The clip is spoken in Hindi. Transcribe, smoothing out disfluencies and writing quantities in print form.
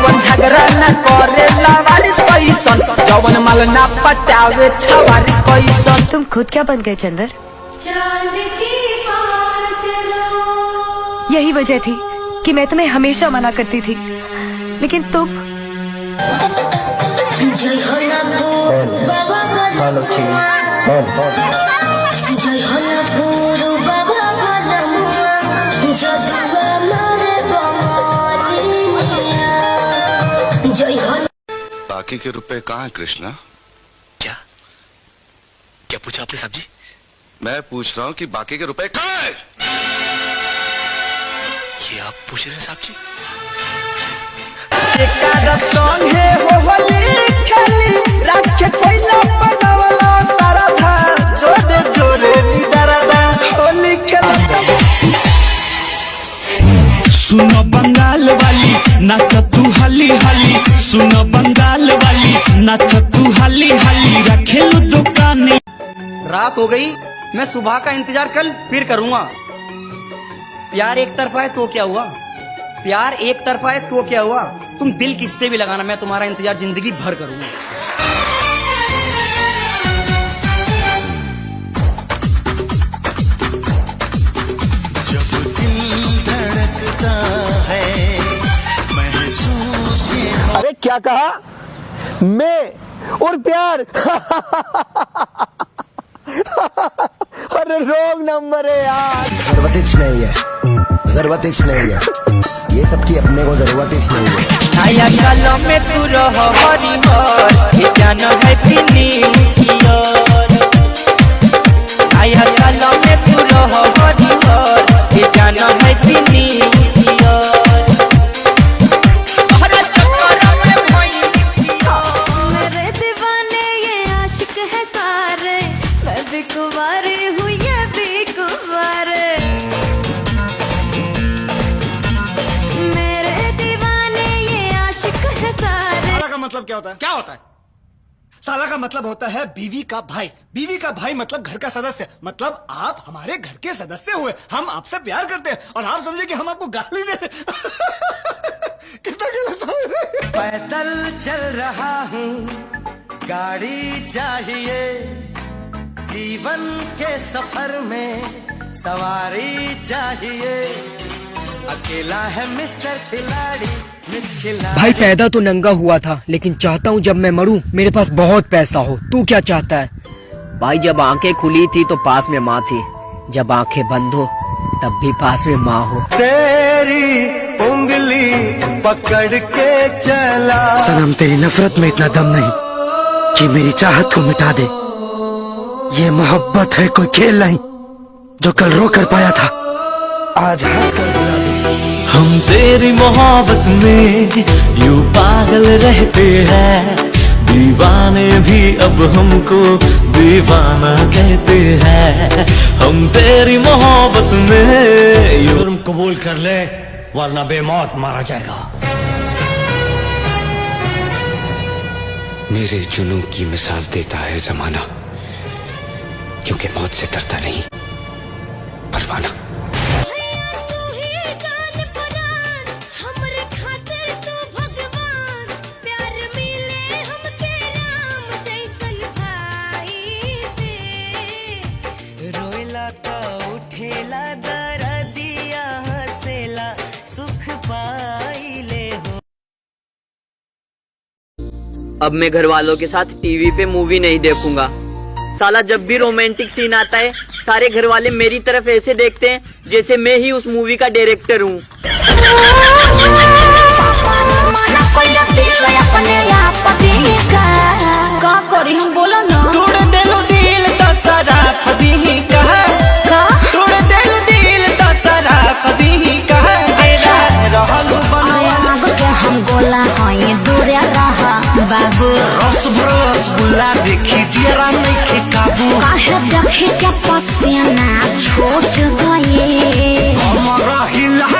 जवन झगड़ा न करे लावारिस कैसन, जवन माल ना पटावे छवारी कैसन। तुम खुद क्या बन गए चंदर? चांद की पार चलो। यही वजह थी कि मैं तुम्हें हमेशा मना करती थी, लेकिन तुम बाकी के रुपए कहाँ है कृष्णा? क्या क्या पूछा आपने साहब जी? मैं पूछ रहा हूँ कि बाकी के रुपए कहाँ है? ये आप पूछ रहे हैं साहब जी? सुनो बंगाल वाली नाच तू हली हली, सुनो बंगाल वाली नाच तू हली हली, रखे लो दुकान। रात हो गई, मैं सुबह का इंतजार कल फिर करूंगा। प्यार एक तरफा है तो क्या हुआ, प्यार एक तरफा है तो क्या हुआ, तुम दिल किससे भी लगाना, मैं तुम्हारा इंतजार जिंदगी भर करूंगा। जब दिल धड़कता है महसूस। अरे क्या कहा? मैं और प्यार अरे रॉन्ग नंबर है यार। जरूरत नहीं है, जरूरत नहीं है, ये सबकी अपने को जरूरत नहीं है। आया कालों में तू रहो हरी हर, ये जानो है न्यू ईयर। आया कालों में तू रहो हरी हर, ये जानो है न्यू ईयर। मेरे दीवाने ये आशिक है सारे, मैं भी कुंवारी हूँ ये भी कुंवारे। मेरे दीवाने ये आशिक है सारे। साला का मतलब क्या होता है? क्या होता है? साला का मतलब होता है बीवी का भाई। बीवी का भाई मतलब घर का सदस्य, मतलब आप हमारे घर के सदस्य हुए। हम आपसे प्यार करते हैं और आप समझे कि हम आपको गाली दे रहे कितना गलत समझ रहे हैं। पैदल चल रहा हूँ, गाड़ी चाहिए, जीवन के सफर में सवारी चाहिए, अकेला है मिस्टर खिलाड़ी। भाई पैदा तो नंगा हुआ था, लेकिन चाहता हूँ जब मैं मरूं मेरे पास बहुत पैसा हो। तू क्या चाहता है? भाई जब आंखें खुली थी तो पास में माँ थी, जब आंखें बंद हो तब भी पास में माँ हो। तेरी उंगली पकड़ के चला। सनम तेरी नफरत में इतना दम नहीं कि मेरी चाहत को मिटा दे। ये मोहब्बत है कोई खेल नहीं, जो कल रो कर पाया था आज हंस कर भुला दे। हम तेरी मोहब्बत में यूं पागल रहते हैं, दीवाने भी अब हमको दीवाना कहते हैं। हम तेरी मोहब्बत में जुर्म कबूल कर ले वरना बेमौत मारा जाएगा। मेरे जुनून की मिसाल देता है जमाना, क्योंकि मौत से डरता नहीं परवाना। उठेला दरदिया हसेला सुख पाई ले हो। अब मैं घर वालों के साथ टीवी पे मूवी नहीं देखूंगा। साला जब भी रोमांटिक सीन आता है सारे घर वाले मेरी तरफ ऐसे देखते हैं जैसे मैं ही उस मूवी का डायरेक्टर हूँ। हम बोलो ना तोड़ देलो दिल तो सराफ दी कहा, तोड़ देलो दिल तो सराफ दी कहा। अच्छा रहलू बनवा के हम गोला हई दूर रहा बाबू। रसगुल्ला देखी जरा नहीं के काबू, काहे देखे क्या पसीना छूट गए। हमारा हिला